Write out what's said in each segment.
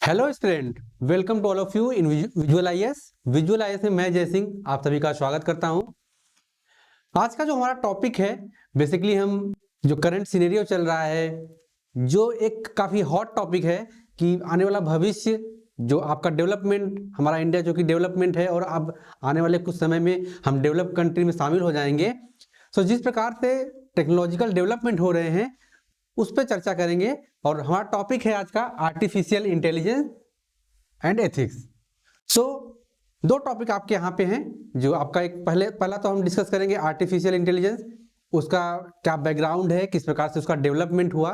Hello student, welcome to all of you in visual IAS. Visual IAS में मैं जय सिंह आप सभी का स्वागत करता हूं। आज का जो हमारा टॉपिक है, बेसिकली हम जो करंट सिनेरियो चल रहा है, जो एक काफी हॉट टॉपिक है कि आने वाला भविष्य जो आपका डेवलपमेंट, हमारा इंडिया जो कि डेवलपमेंट है और अब आने वाले कुछ समय में हम डेवलप कंट्री में शामिल हो जाएंगे। सो जिस प्रकार से टेक्नोलॉजिकल डेवलपमेंट हो रहे हैं उस पर चर्चा करेंगे और हमारा टॉपिक है आज का आर्टिफिशियल इंटेलिजेंस एंड एथिक्स। सो दो टॉपिक आपके यहाँ पे हैं जो आपका एक पहला तो हम डिस्कस करेंगे आर्टिफिशियल इंटेलिजेंस, उसका क्या बैकग्राउंड है, किस प्रकार से उसका डेवलपमेंट हुआ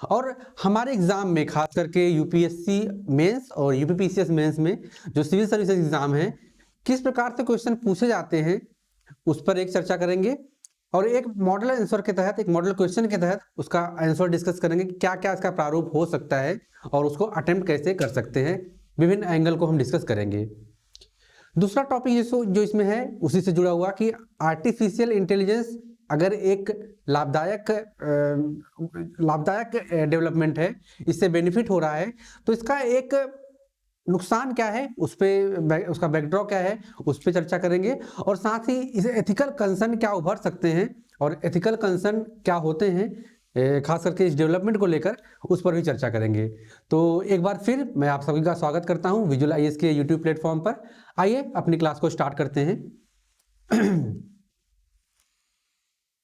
और हमारे एग्जाम में खास करके यूपीएससी मेंस और यूपीपीसीएस मेंस में जो सिविल सर्विसेज एग्जाम है किस प्रकार से क्वेश्चन पूछे जाते हैं उस पर एक चर्चा करेंगे और एक मॉडल आंसर के तहत, एक मॉडल क्वेश्चन के तहत उसका आंसर डिस्कस करेंगे कि क्या क्या इसका प्रारूप हो सकता है और उसको अटेम्प्ट कैसे कर सकते हैं। विभिन्न एंगल को हम डिस्कस करेंगे। दूसरा टॉपिक जो इसमें है उसी से जुड़ा हुआ कि आर्टिफिशियल इंटेलिजेंस अगर एक लाभदायक डेवलपमेंट है, इससे बेनिफिट हो रहा है, तो इसका एक नुकसान क्या है, उसका बैकड्रॉप क्या है, उस पर चर्चा करेंगे और साथ ही इसे एथिकल कंसर्न क्या उभर सकते हैं और एथिकल कंसर्न क्या होते हैं खास करके इस डेवलपमेंट को लेकर, उस पर भी चर्चा करेंगे। तो एक बार फिर मैं आप सभी का स्वागत करता हूं विजुअल आईएएस के यूट्यूब प्लेटफॉर्म पर। आइए अपनी क्लास को स्टार्ट करते हैं।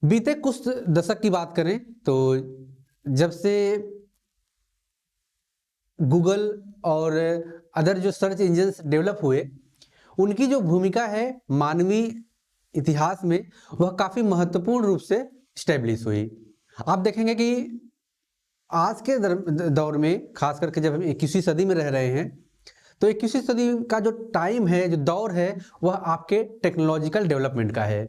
बीते कुछ दशक की बात करें तो जब से गूगल और अदर जो सर्च इंजन्स डेवलप हुए, उनकी जो भूमिका है मानवीय इतिहास में वह काफी महत्वपूर्ण रूप से स्टैब्लिश हुई। आप देखेंगे कि आज के दौर में खास करके जब हम 21वीं सदी में रह रहे हैं तो 21वीं सदी का जो टाइम है, जो दौर है, वह आपके टेक्नोलॉजिकल डेवलपमेंट का है।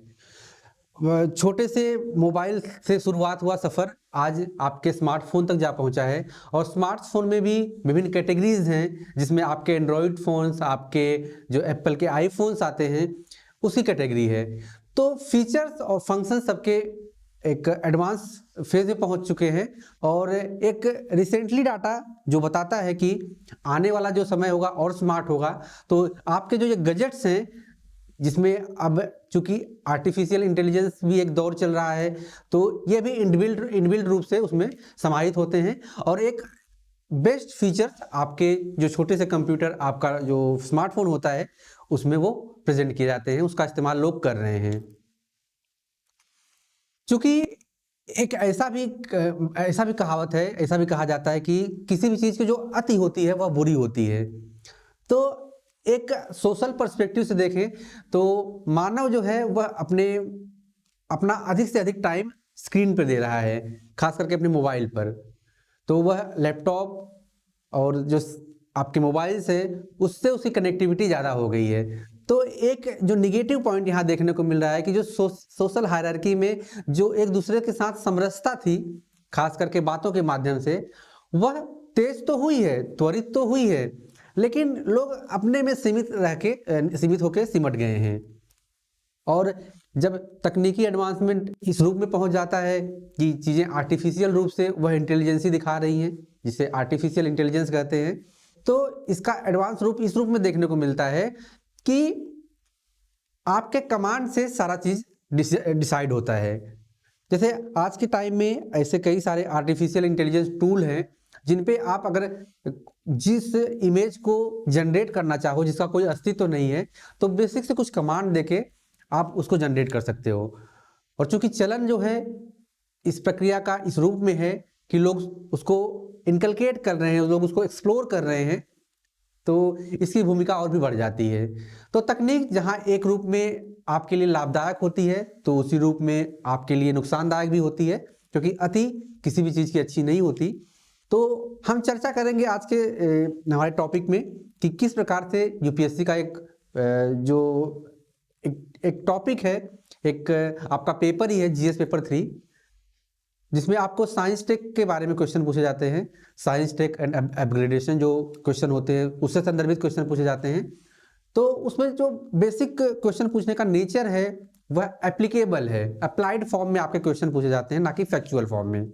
छोटे से मोबाइल से शुरुआत हुआ सफ़र आज आपके स्मार्टफोन तक जा पहुंचा है और स्मार्टफोन में भी विभिन्न कैटेगरीज हैं जिसमें आपके एंड्रॉयड फ़ोन्स, आपके जो एप्पल के आईफोन्स आते हैं उसी कैटेगरी है। तो फीचर्स और फंक्शन सबके एक एडवांस फेज में पहुंच चुके हैं और एक रिसेंटली डाटा जो बताता है कि आने वाला जो समय होगा और स्मार्ट होगा। तो आपके जो ये गैजेट्स हैं जिसमें अब चूंकि आर्टिफिशियल इंटेलिजेंस भी एक दौर चल रहा है तो ये भी इनबिल्ट रूप से उसमें समाहित होते हैं और एक बेस्ट फीचर्स आपके जो छोटे से कंप्यूटर, आपका जो स्मार्टफोन होता है, उसमें वो प्रेजेंट किए जाते हैं, उसका इस्तेमाल लोग कर रहे हैं। चूंकि एक ऐसा भी कहावत है, ऐसा भी कहा जाता है कि किसी भी चीज की जो अति होती है वह बुरी होती है। तो एक सोशल पर्सपेक्टिव से देखें तो मानव जो है वह अपना अधिक से अधिक टाइम स्क्रीन पर दे रहा है, खास करके अपने मोबाइल पर। तो वह लैपटॉप और जो आपके मोबाइल से उससे उसकी कनेक्टिविटी ज़्यादा हो गई है। तो एक जो निगेटिव पॉइंट यहाँ देखने को मिल रहा है कि जो सोशल हायरार्की में जो एक दूसरे के साथ समरसता थी, खास करके बातों के माध्यम से, वह तेज तो हुई है, त्वरित तो हुई है, लेकिन लोग अपने में सीमित होकर सिमट गए हैं। और जब तकनीकी एडवांसमेंट इस रूप में पहुंच जाता है कि चीज़ें आर्टिफिशियल रूप से वह इंटेलिजेंसी दिखा रही हैं, जिसे आर्टिफिशियल इंटेलिजेंस कहते हैं, तो इसका एडवांस रूप इस रूप में देखने को मिलता है कि आपके कमांड से सारा चीज़ डिसाइड होता है। जैसे आज के टाइम में ऐसे कई सारे आर्टिफिशियल इंटेलिजेंस टूल हैं जिन पे आप अगर जिस इमेज को जनरेट करना चाहो जिसका कोई अस्तित्व नहीं है तो बेसिक से कुछ कमांड देके आप उसको जनरेट कर सकते हो। और चूंकि चलन जो है इस प्रक्रिया का इस रूप में है कि लोग उसको इनकलकेट कर रहे हैं, लोग उसको एक्सप्लोर कर रहे हैं, तो इसकी भूमिका और भी बढ़ जाती है। तो तकनीक जहां एक रूप में आपके लिए लाभदायक होती है तो उसी रूप में आपके लिए नुकसानदायक भी होती है, क्योंकि अति किसी भी चीज़ की अच्छी नहीं होती। तो हम चर्चा करेंगे आज के हमारे टॉपिक में कि किस प्रकार से यूपीएससी का एक टॉपिक है, एक आपका पेपर ही है जीएस पेपर 3, जिसमें आपको साइंस टेक के बारे में क्वेश्चन पूछे जाते हैं। साइंस टेक एंड अपग्रेडेशन जो क्वेश्चन होते हैं उससे संदर्भित क्वेश्चन पूछे जाते हैं। तो उसमें जो बेसिक क्वेश्चन पूछने का नेचर है वह एप्लीकेबल है, अप्लाइड फॉर्म में आपके क्वेश्चन पूछे जाते हैं, ना कि फैक्चुअल फॉर्म में।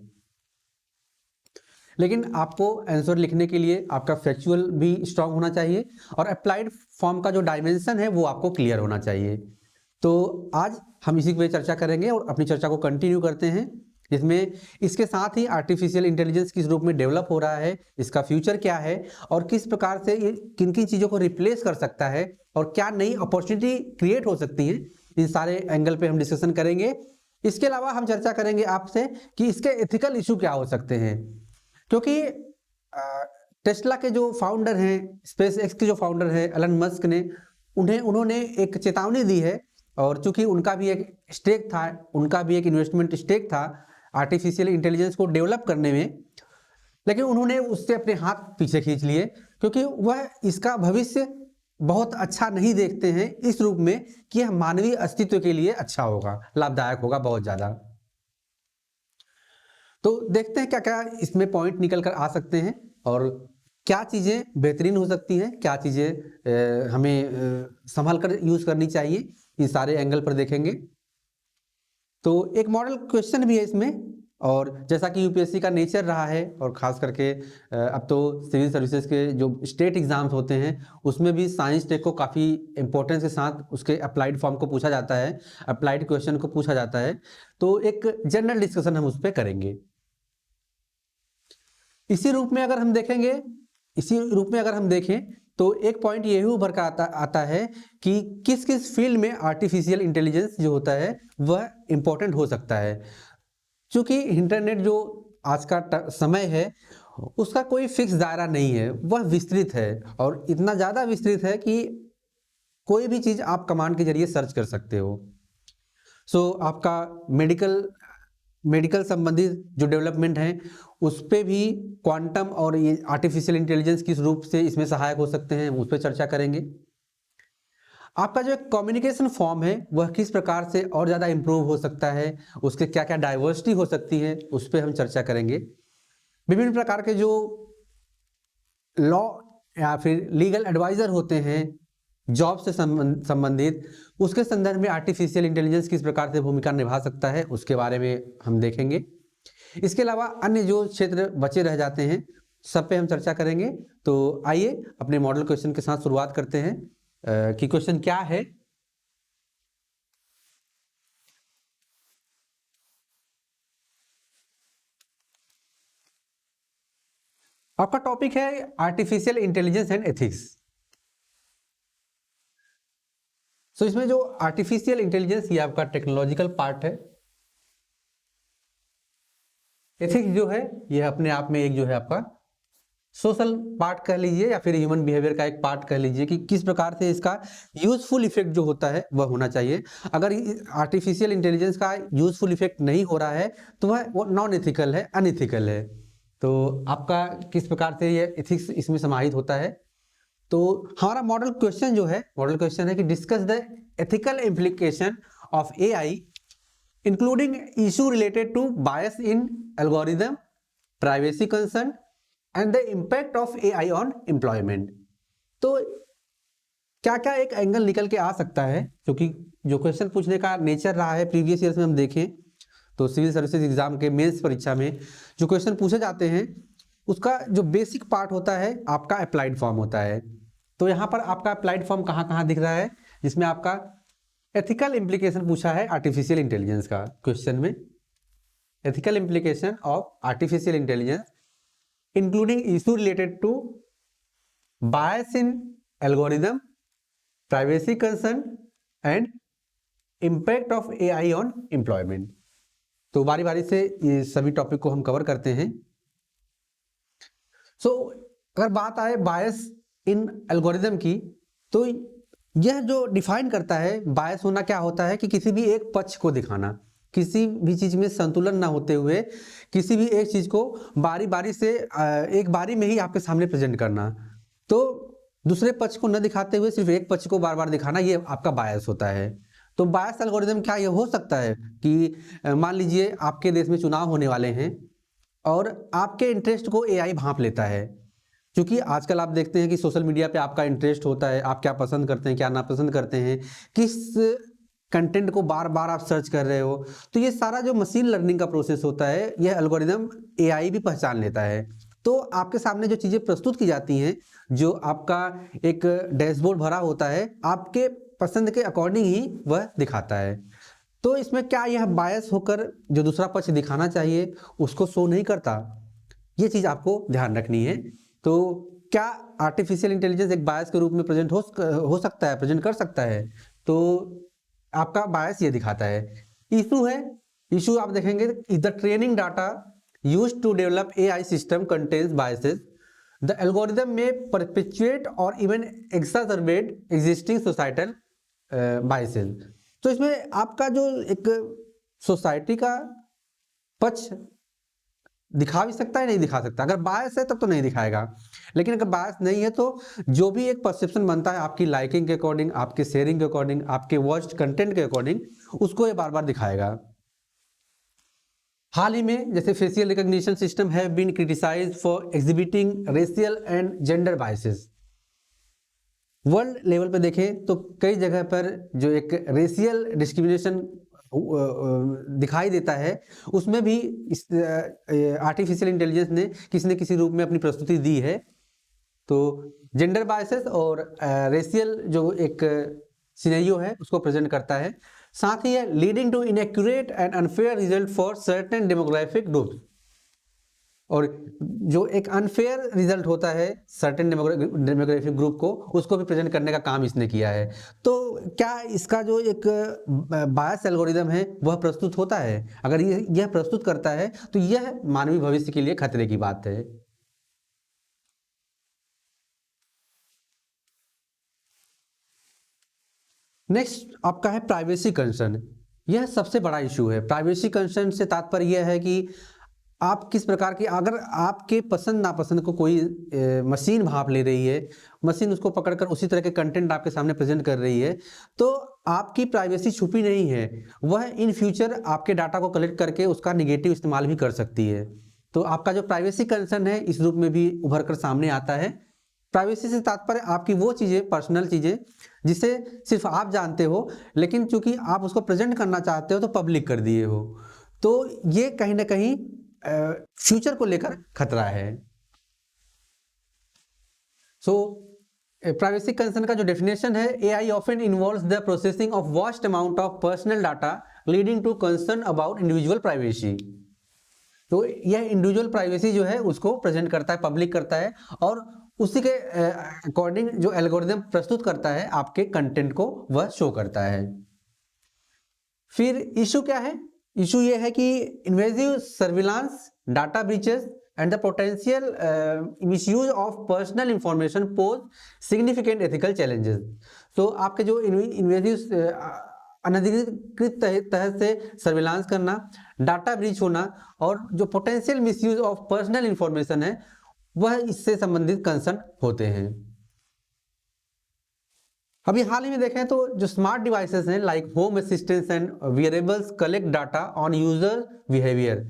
लेकिन आपको आंसर लिखने के लिए आपका फैक्चुअल भी स्ट्रांग होना चाहिए और अप्लाइड फॉर्म का जो डायमेंशन है वो आपको क्लियर होना चाहिए। तो आज हम इसी पे चर्चा करेंगे और अपनी चर्चा को कंटिन्यू करते हैं, जिसमें इसके साथ ही आर्टिफिशियल इंटेलिजेंस किस रूप में डेवलप हो रहा है, इसका फ्यूचर क्या है और किस प्रकार से ये किन किन चीज़ों को रिप्लेस कर सकता है और क्या नई अपॉर्चुनिटी क्रिएट हो सकती है, इन सारे एंगल पे हम डिस्कशन करेंगे। इसके अलावा हम चर्चा करेंगे आपसे कि इसके एथिकल इशू क्या हो सकते हैं, क्योंकि टेस्ला के जो फाउंडर हैं, स्पेस एक्स के जो फाउंडर हैं एलन मस्क ने उन्होंने एक चेतावनी दी है और चूंकि उनका भी एक स्टेक था, उनका भी एक इन्वेस्टमेंट स्टेक था आर्टिफिशियल इंटेलिजेंस को डेवलप करने में, लेकिन उन्होंने उससे अपने हाथ पीछे खींच लिए क्योंकि वह इसका भविष्य बहुत अच्छा नहीं देखते हैं इस रूप में कि यह मानवीय अस्तित्व के लिए अच्छा होगा, लाभदायक होगा बहुत ज्यादा। तो देखते हैं क्या क्या इसमें पॉइंट निकल कर आ सकते हैं और क्या चीज़ें बेहतरीन हो सकती हैं, क्या चीज़ें हमें संभाल कर यूज़ करनी चाहिए, ये सारे एंगल पर देखेंगे। तो एक मॉडल क्वेश्चन भी है इसमें, और जैसा कि यूपीएससी का नेचर रहा है और ख़ास करके अब तो सिविल सर्विसेज के जो स्टेट एग्ज़ाम्स होते हैं उसमें भी साइंस टेक को काफ़ी इंपॉर्टेंस के साथ उसके अप्लाइड फॉर्म को पूछा जाता है, अप्लाइड क्वेश्चन को पूछा जाता है। तो एक जनरल डिस्कशन हम उस पर करेंगे। इसी रूप में अगर हम देखें तो एक पॉइंट ये भी उभर कर आता है कि किस किस फील्ड में आर्टिफिशियल इंटेलिजेंस जो होता है वह इंपॉर्टेंट हो सकता है। क्योंकि इंटरनेट जो आज का समय है उसका कोई फिक्स दायरा नहीं है, वह विस्तृत है और इतना ज़्यादा विस्तृत है कि कोई भी चीज़ आप कमांड के जरिए सर्च कर सकते हो। सो आपका मेडिकल संबंधित जो डेवलपमेंट है उस पे भी क्वांटम और ये आर्टिफिशियल इंटेलिजेंस किस रूप से इसमें सहायक हो सकते हैं उस पर चर्चा करेंगे। आपका जो कम्युनिकेशन फॉर्म है वह किस प्रकार से और ज़्यादा इम्प्रूव हो सकता है, उसके क्या क्या डाइवर्सिटी हो सकती है उस पर हम चर्चा करेंगे। विभिन्न प्रकार के जो लॉ या फिर लीगल एडवाइज़र होते हैं जॉब से संबंधित, उसके संदर्भ में आर्टिफिशियल इंटेलिजेंस किस प्रकार से भूमिका निभा सकता है उसके बारे में हम देखेंगे। इसके अलावा अन्य जो क्षेत्र बचे रह जाते हैं सब पे हम चर्चा करेंगे। तो आइए अपने मॉडल क्वेश्चन के साथ शुरुआत करते हैं कि क्वेश्चन क्या है। आपका टॉपिक है आर्टिफिशियल इंटेलिजेंस एंड एथिक्स। तो इसमें जो आर्टिफिशियल इंटेलिजेंस ये आपका टेक्नोलॉजिकल पार्ट है, एथिक्स जो है ये अपने आप में एक जो है आपका सोशल पार्ट कह लीजिए या फिर ह्यूमन बिहेवियर का एक पार्ट कह लीजिए कि किस प्रकार से इसका यूजफुल इफेक्ट जो होता है वह होना चाहिए। अगर आर्टिफिशियल इंटेलिजेंस का यूजफुल इफेक्ट नहीं हो रहा है तो वह नॉन एथिकल है, अनएथिकल है। तो आपका किस प्रकार से ये एथिक्स इसमें समाहित होता है। तो हमारा मॉडल क्वेश्चन है कि discuss the ethical implication of AI including issue related to bias in algorithm, privacy concern and the impact of AI on employment. तो क्या क्या एक एंगल निकल के आ सकता है, क्योंकि जो क्वेश्चन पूछने का नेचर रहा है प्रीवियस ईयर्स में हम देखें तो सिविल सर्विसेज एग्जाम के मेंस परीक्षा में जो क्वेश्चन पूछे जाते हैं उसका जो बेसिक पार्ट होता है आपका अप्लाइड फॉर्म होता है। तो यहाँ पर आपका अप्लाइड फॉर्म कहाँ कहाँ दिख रहा है, जिसमें आपका एथिकल इम्प्लीकेशन पूछा है आर्टिफिशियल इंटेलिजेंस का। क्वेश्चन में ethical implication of artificial intelligence including issue related to bias in algorithm, privacy concern and impact of AI on employment. तो बारी बारी से ये सभी टॉपिक को हम कवर करते हैं। अगर बात आए बायस इन एल्गोरिदम की, तो यह जो डिफाइन करता है बायस होना क्या होता है कि किसी भी एक पक्ष को दिखाना, किसी भी चीज में संतुलन ना होते हुए किसी भी एक चीज को बारी बारी से एक बारी में ही आपके सामने प्रेजेंट करना। तो दूसरे पक्ष को न दिखाते हुए सिर्फ एक पक्ष को बार बार दिखाना, ये आपका बायस होता है। तो बायस एल्गोरिदम क्या ये हो सकता है कि मान लीजिए आपके देश में चुनाव होने वाले हैं और आपके इंटरेस्ट को एआई भांप लेता है। क्योंकि आजकल आप देखते हैं कि सोशल मीडिया पे आपका इंटरेस्ट होता है, आप क्या पसंद करते हैं, क्या नापसंद करते हैं, किस कंटेंट को बार बार आप सर्च कर रहे हो। तो ये सारा जो मशीन लर्निंग का प्रोसेस होता है यह एल्गोरिदम एआई भी पहचान लेता है तो आपके सामने जो चीज़ें प्रस्तुत की जाती हैं, जो आपका एक डैशबोर्ड भरा होता है, आपके पसंद के अकॉर्डिंग ही वह दिखाता है। तो इसमें क्या यह बायस होकर जो दूसरा पक्ष दिखाना चाहिए उसको शो नहीं करता? ये चीज़ आपको ध्यान रखनी है। तो क्या आर्टिफिशियल इंटेलिजेंस एक बायस के रूप में प्रेजेंट हो सकता है, प्रेजेंट कर सकता है? तो आपका बायस ये दिखाता है। इशू है, इशू आप देखेंगे, if the training data used to develop AI system contains biases, the algorithm may perpetuate और even exacerbate existing societal biases. तो इसमें आपका जो एक सोसाइटी का पक्ष दिखा भी सकता है, नहीं दिखा सकता। अगर बायस है तब तो नहीं दिखाएगा, लेकिन अगर बायस नहीं है तो जो भी एक परसेप्शन बनता है आपकी लाइकिंग के अकॉर्डिंग, आपके शेयरिंग के अकॉर्डिंग, आपके वॉच्ड कंटेंट के अकॉर्डिंग, उसको ये बार बार दिखाएगा। हाल ही में जैसे facial recognition system have been criticised for exhibiting racial and gender biases. World level पे देखें तो कई जगह पर जो एक रेशियल डिस्क्रिमिनेशन दिखाई देता है, उसमें भी इस आर्टिफिशियल इंटेलिजेंस ने किसी न किसी रूप में अपनी प्रस्तुति दी है। तो जेंडर बायसेस और रेशियल जो एक सिनेरियो है उसको प्रेजेंट करता है। साथ ही है leading to inaccurate and unfair result for certain demographic groups, और जो एक अनफेयर रिजल्ट होता है सर्टेन डेमोग्राफिक ग्रुप को, उसको भी प्रेजेंट करने का काम इसने किया है। तो क्या इसका जो एक बायस एल्गोरिदम है वह प्रस्तुत होता है? अगर यह प्रस्तुत करता है तो यह मानवीय भविष्य के लिए खतरे की बात है। नेक्स्ट आपका है प्राइवेसी कंसर्न। यह सबसे बड़ा इशू है। प्राइवेसी कंसर्न से तात्पर्य यह है कि आप किस प्रकार की, अगर आपके पसंद नापसंद को कोई मशीन भांप ले रही है, मशीन उसको पकड़कर उसी तरह के कंटेंट आपके सामने प्रेजेंट कर रही है, तो आपकी प्राइवेसी छुपी नहीं है। वह इन फ्यूचर आपके डाटा को कलेक्ट करके उसका निगेटिव इस्तेमाल भी कर सकती है। तो आपका जो प्राइवेसी कंसर्न है इस रूप में भी उभर कर सामने आता है। प्राइवेसी से तात्पर्य आपकी वो चीज़ें, पर्सनल चीज़ें जिसे सिर्फ आप जानते हो, लेकिन चूंकि आप उसको प्रेजेंट करना चाहते हो तो पब्लिक कर दिए हो। तो ये कहीं ना कहीं फ्यूचर को लेकर खतरा है। सो प्राइवेसी कंसर्न का जो डेफिनेशन है, AI often involves the processing of vast amount of personal data leading to concern about individual privacy. तो यह इंडिविजुअल प्राइवेसी जो है उसको प्रेजेंट करता है, पब्लिक करता है, और उसी के अकॉर्डिंग जो एल्गोरिदम प्रस्तुत करता है आपके कंटेंट को, वह शो करता है। फिर इशू क्या है? इशू ये है कि invasive surveillance, data breaches and the potential misuse of personal information pose significant ethical challenges. तो आपके जो इन्वेजिव अनधिकृत तहत से सर्विलांस करना, डाटा ब्रीच होना, और जो potential misuse of personal information है, वह इससे संबंधित कंसर्न होते हैं। अभी हाल ही में देखें तो जो स्मार्ट डिवाइसेस हैं like home assistants and wearables collect data on user behaviour.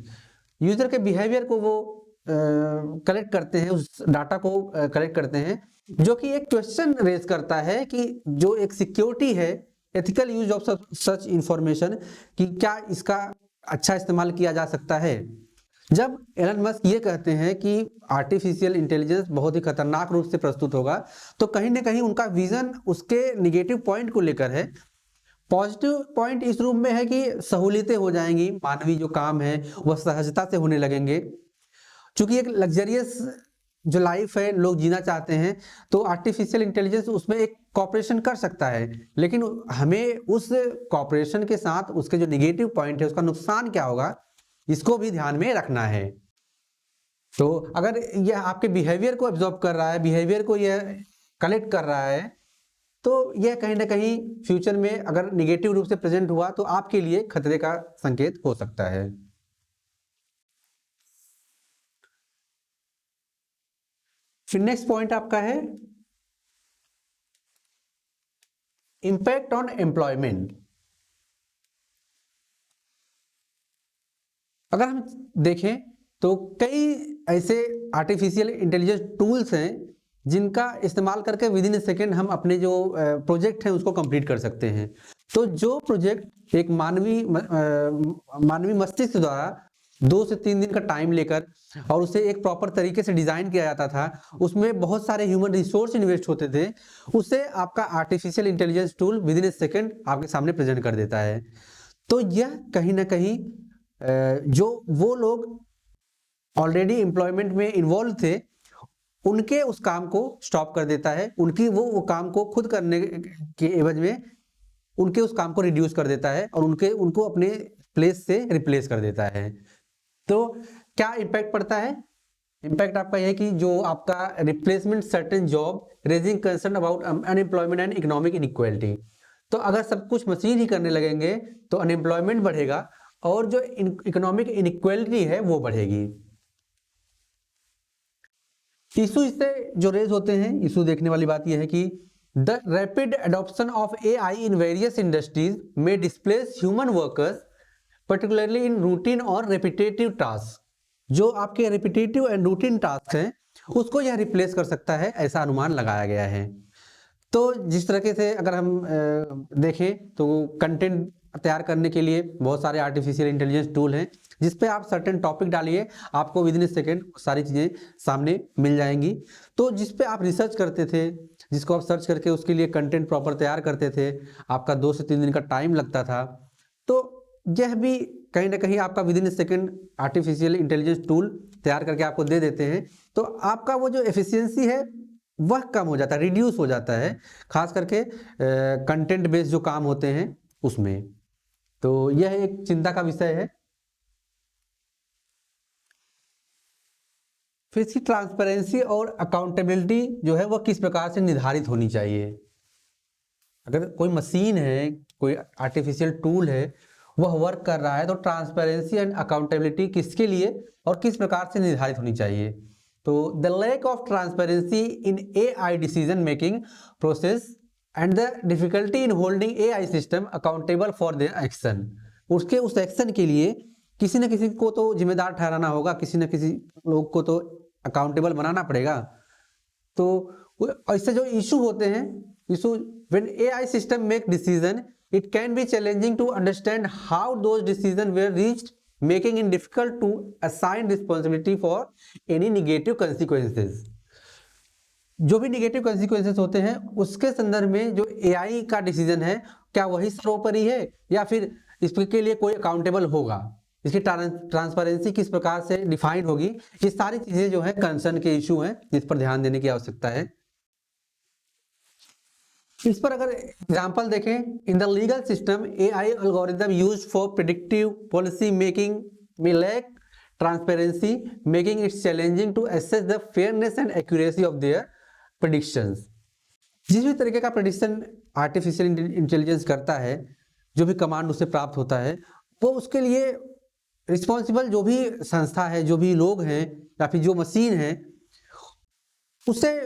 User के बिहेवियर को वो कलेक्ट करते हैं, उस डाटा को कलेक्ट करते हैं, जो कि एक क्वेश्चन रेज करता है कि जो एक सिक्योरिटी है, ethical use of such information, कि क्या इसका अच्छा इस्तेमाल किया जा सकता है। जब एलन मस्क ये कहते हैं कि आर्टिफिशियल इंटेलिजेंस बहुत ही खतरनाक रूप से प्रस्तुत होगा, तो कहीं ना कहीं उनका विजन उसके निगेटिव पॉइंट को लेकर है। पॉजिटिव पॉइंट इस रूप में है कि सहूलियतें हो जाएंगी, मानवीय जो काम है वह सहजता से होने लगेंगे। चूंकि एक लग्जरियस जो लाइफ है लोग जीना चाहते हैं, तो आर्टिफिशियल इंटेलिजेंस उसमें एक कॉपरेशन कर सकता है, लेकिन हमें उस कॉपरेशन के साथ उसके जो निगेटिव पॉइंट है, उसका नुकसान क्या होगा, इसको भी ध्यान में रखना है। तो अगर यह आपके बिहेवियर को एब्जॉर्ब कर रहा है, बिहेवियर को यह कलेक्ट कर रहा है, तो यह कहीं ना कहीं फ्यूचर में अगर निगेटिव रूप से प्रेजेंट हुआ तो आपके लिए खतरे का संकेत हो सकता है। फिर नेक्स्ट पॉइंट आपका है इंपैक्ट ऑन एम्प्लॉयमेंट। अगर हम देखें तो कई ऐसे आर्टिफिशियल इंटेलिजेंस टूल्स हैं जिनका इस्तेमाल करके विद इन ए सेकेंड हम अपने जो प्रोजेक्ट हैं उसको कंप्लीट कर सकते हैं। तो जो प्रोजेक्ट एक मानवीय मस्तिष्क द्वारा 2 से 3 दिन का टाइम लेकर और उसे एक प्रॉपर तरीके से डिजाइन किया जाता था, उसमें बहुत सारे ह्यूमन रिसोर्स इन्वेस्ट होते थे, उसे आपका artificial intelligence tool with in A second आपके सामने प्रेजेंट कर देता है। तो यह कहीं ना कहीं जो वो लोग ऑलरेडी एम्प्लॉयमेंट में इन्वॉल्व थे उनके उस काम को स्टॉप कर देता है, उनकी वो काम को खुद करने के एवज में उनके उस काम को रिड्यूस कर देता है और उनको अपने प्लेस से रिप्लेस कर देता है। तो क्या इम्पैक्ट पड़ता है? इम्पैक्ट आपका यह कि जो आपका replacement certain job raising concern about unemployment and economic inequality. तो अगर सब कुछ मशीन ही करने लगेंगे तो अनएम्प्लॉयमेंट बढ़ेगा और जो इकोनॉमिक इनइक्वालिटी है वो बढ़ेगी। इशू इससे जो रेज होते हैं, इशू देखने वाली बात यह है कि the rapid adoption of AI in various industries में displace human workers particularly in routine और रेपिटेटिव टास्क। जो आपके रेपिटेटिव एंड रूटीन टास्क हैं उसको यह रिप्लेस कर सकता है, ऐसा अनुमान लगाया गया है। तो जिस तरीके से अगर हम देखें तो कंटेंट तैयार करने के लिए बहुत सारे आर्टिफिशियल इंटेलिजेंस टूल हैं, जिस पे आप सर्टेन टॉपिक डालिए, आपको विद इन ए सेकेंड सारी चीज़ें सामने मिल जाएंगी। तो जिस पे आप रिसर्च करते थे, जिसको आप सर्च करके उसके लिए कंटेंट प्रॉपर तैयार करते थे, आपका 2 से 3 दिन का टाइम लगता था, तो यह भी कहीं ना कहीं आपका with in A second artificial intelligence tool तैयार करके आपको दे देते हैं। तो आपका वो जो एफिशिएंसी है वह कम हो जाता है, रिड्यूस हो जाता है, खास करके कंटेंट बेस्ड जो काम होते हैं उसमें। तो यह एक चिंता का विषय है। फिर इसकी ट्रांसपेरेंसी और अकाउंटेबिलिटी जो है वह किस प्रकार से निर्धारित होनी चाहिए। अगर कोई मशीन है, कोई आर्टिफिशियल टूल है, वह वर्क कर रहा है, तो ट्रांसपेरेंसी एंड अकाउंटेबिलिटी किसके लिए और किस प्रकार से निर्धारित होनी चाहिए। तो the lack of transparency in AI decision making process and the difficulty in holding AI system accountable for their action. उसके उस एक्शन के लिए किसी न किसी को तो जिम्मेदार ठहराना होगा, किसी न किसी लोग को तो अकाउंटेबल बनाना पड़ेगा। तो ऐसे जो इशू होते हैं, issue when AI system make decision it can be challenging to understand how those decision were reached, making it difficult to assign responsibility for any negative consequences. जो भी निगेटिव कंसिक्वेंसेस होते हैं उसके संदर्भ में जो AI का डिसीजन है, क्या वही सर्वोपरि है या फिर इसके लिए कोई अकाउंटेबल होगा, इसकी ट्रांसपेरेंसी किस प्रकार से डिफाइंड होगी, ये सारी चीजें जो है कंसर्न के इशू हैं जिस पर ध्यान देने की आवश्यकता है। इस पर अगर एग्जांपल देखें, in the legal system AI algorithm used for predictive policy making में lack transparency, making it challenging to assess the fairness and accuracy of their predictions. जिस भी तरीके का प्रेडिक्शन आर्टिफिशियल इंटेलिजेंस करता है, जो भी कमांड उससे प्राप्त होता है, वो उसके लिए रिस्पॉन्सिबल जो भी संस्था है, जो भी लोग हैं या फिर जो मशीन है, उसे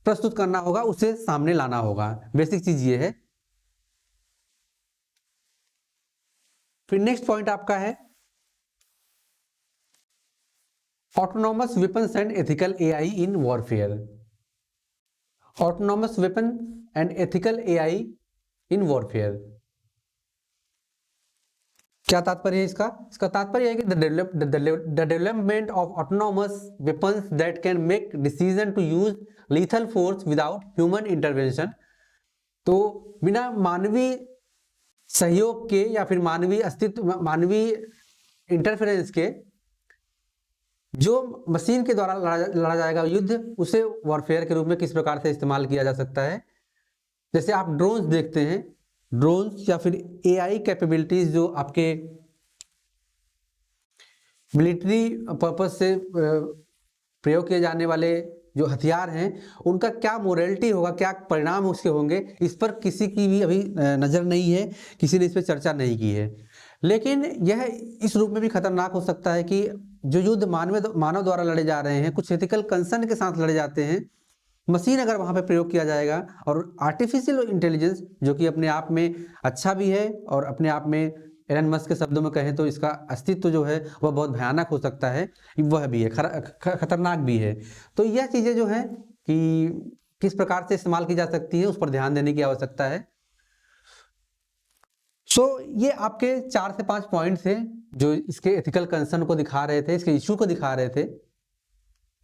प्रस्तुत करना होगा, उसे सामने लाना होगा। बेसिक चीज ये है। फिर नेक्स्ट पॉइंट आपका है autonomous weapons and ethical AI in warfare. Autonomous weapon and ethical AI in warfare, क्या तात्पर्य है इसका? इसका तात्पर्य है कि the development of autonomous weapons that can make decision to use lethal force without human intervention. तो बिना मानवीय सहयोग के या फिर मानवीय अस्तित्व, मानवीय इंटरफेरेंस के जो मशीन के द्वारा लड़ा जाएगा युद्ध, उसे वॉरफेयर के रूप में किस प्रकार से इस्तेमाल किया जा सकता है। जैसे आप ड्रोन्स देखते हैं, ड्रोन्स या फिर AI कैपेबिलिटीज जो आपके मिलिट्री पर्पज से प्रयोग किए जाने वाले जो हथियार हैं, उनका क्या मोरालिटी होगा, क्या परिणाम उसके होंगे, इस पर किसी की भी अभी नज़र नहीं है, किसी ने इस पर चर्चा नहीं की है। लेकिन यह इस रूप में भी खतरनाक हो सकता है कि जो युद्ध मानव द्वारा लड़े जा रहे हैं, कुछ एथिकल कंसर्न के साथ लड़े जाते हैं, मशीन अगर वहां पे प्रयोग किया जाएगा और आर्टिफिशियल इंटेलिजेंस जो कि अपने आप में अच्छा भी है और अपने आप में एलन मस्क के शब्दों में कहें तो इसका अस्तित्व जो है वह बहुत भयानक हो सकता है, वह भी है खतरनाक भी है। तो यह चीजें जो है कि किस प्रकार से इस्तेमाल की जा सकती है, उस पर ध्यान देने की आवश्यकता है। ये आपके 4 से 5 पॉइंट्स हैं जो इसके एथिकल कंसर्न को दिखा रहे थे, इसके इशू को दिखा रहे थे।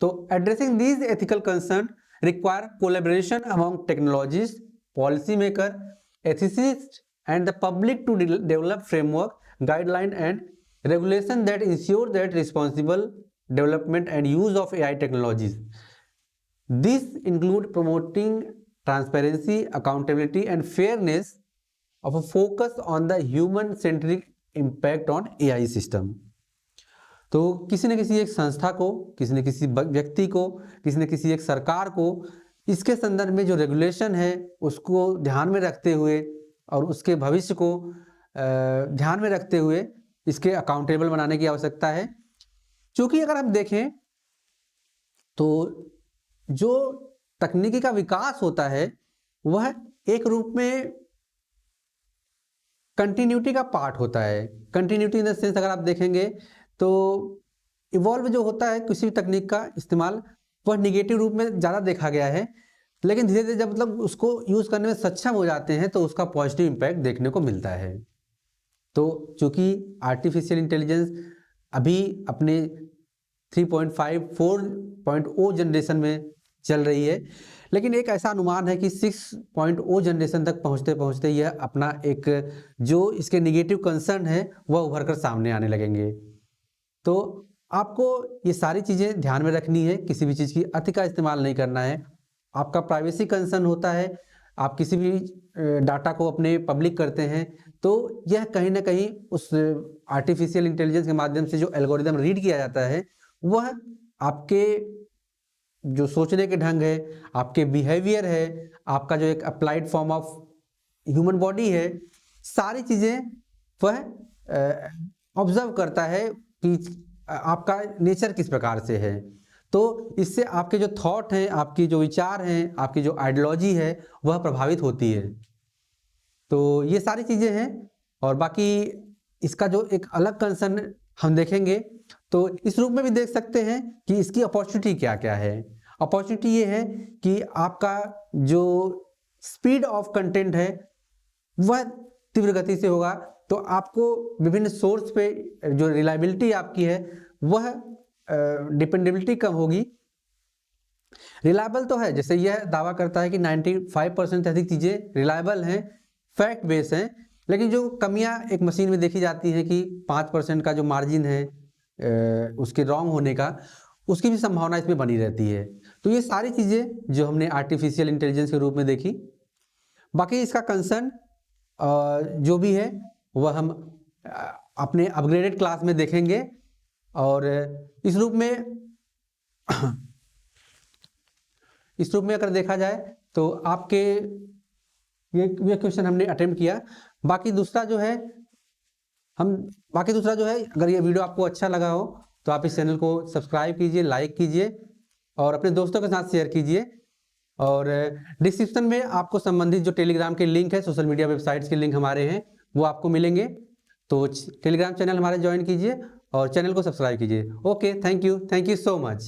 तो addressing these ethical concern require collaboration among technologist, policy maker, ethicist and the public to develop framework, guideline and regulation that ensure that responsible development and use of AI technologies. These include promoting transparency, accountability and fairness of a focus on the human-centric impact on AI system. तो किसी न किसी एक संस्था को, किसी न किसी व्यक्ति को, किसी न किसी एक सरकार को इसके संदर्भ में जो रेगुलेशन है उसको ध्यान में रखते हुए और उसके भविष्य को ध्यान में रखते हुए इसके अकाउंटेबल बनाने की आवश्यकता है। क्योंकि अगर हम देखें तो जो तकनीकी का विकास होता है वह एक रूप में कंटिन्यूटी का पार्ट होता है। कंटिन्यूटी इन द सेंस अगर आप देखेंगे तो इवॉल्व जो होता है किसी भी तकनीक का इस्तेमाल वह निगेटिव रूप में ज़्यादा देखा गया है, लेकिन धीरे धीरे जब मतलब उसको यूज़ करने में सक्षम हो जाते हैं तो उसका पॉजिटिव इम्पैक्ट देखने को मिलता है। तो चूँकि आर्टिफिशियल इंटेलिजेंस अभी अपने 3.5 4.0 जनरेशन में चल रही है, लेकिन एक ऐसा अनुमान है कि 6.0 जनरेशन तक पहुंचते पहुंचते यह अपना एक जो इसके नेगेटिव कंसर्न है वह उभर कर सामने आने लगेंगे। तो आपको ये सारी चीज़ें ध्यान में रखनी है, किसी भी चीज़ की अति का इस्तेमाल नहीं करना है। आपका प्राइवेसी कंसर्न होता है, आप किसी भी डाटा को अपने पब्लिक करते हैं तो यह कहीं ना कहीं उस आर्टिफिशियल इंटेलिजेंस के माध्यम से जो एल्गोरिदम रीड किया जाता है वह आपके जो सोचने के ढंग है, आपके बिहेवियर है, आपका जो एक applied form of human body है, सारी चीज़ें वह ऑब्जर्व करता है कि आपका नेचर किस प्रकार से है। तो इससे आपके जो थॉट हैं, आपकी जो विचार हैं, आपकी जो आइडियोलॉजी है वह प्रभावित होती है। तो ये सारी चीज़ें हैं और बाकी इसका जो एक अलग कंसर्न हम देखेंगे तो इस रूप में भी देख सकते हैं कि इसकी अपॉर्चुनिटी क्या क्या है। अपॉर्चुनिटी ये है कि आपका जो स्पीड ऑफ कंटेंट है वह तीव्र गति से होगा, तो आपको विभिन्न सोर्स पे जो रिलायबिलिटी आपकी है वह डिपेंडेबिलिटी कम होगी। रिलायबल तो है, जैसे यह दावा करता है कि 95% से अधिक चीज़ें रिलायबल हैं, फैक्ट बेस हैं, लेकिन जो कमियां एक मशीन में देखी जाती हैं कि 5% का जो मार्जिन है उसके रॉन्ग होने का, उसकी भी संभावना इसमें बनी रहती है। तो ये सारी चीज़ें जो हमने आर्टिफिशियल इंटेलिजेंस के रूप में देखी, बाकी इसका कंसर्न जो भी है वह हम अपने अपग्रेडेड क्लास में देखेंगे। और इस रूप में अगर देखा जाए तो आपके ये क्वेश्चन हमने अटेम्प्ट किया। बाकी दूसरा जो है अगर ये वीडियो आपको अच्छा लगा हो तो आप इस चैनल को सब्सक्राइब कीजिए, लाइक कीजिए और अपने दोस्तों के साथ शेयर कीजिए। और डिस्क्रिप्शन में आपको संबंधित जो टेलीग्राम के लिंक है, सोशल मीडिया वेबसाइट्स के लिंक हमारे हैं वो आपको मिलेंगे, तो टेलीग्राम चैनल हमारे ज्वाइन कीजिए और चैनल को सब्सक्राइब कीजिए। Okay, thank you so much.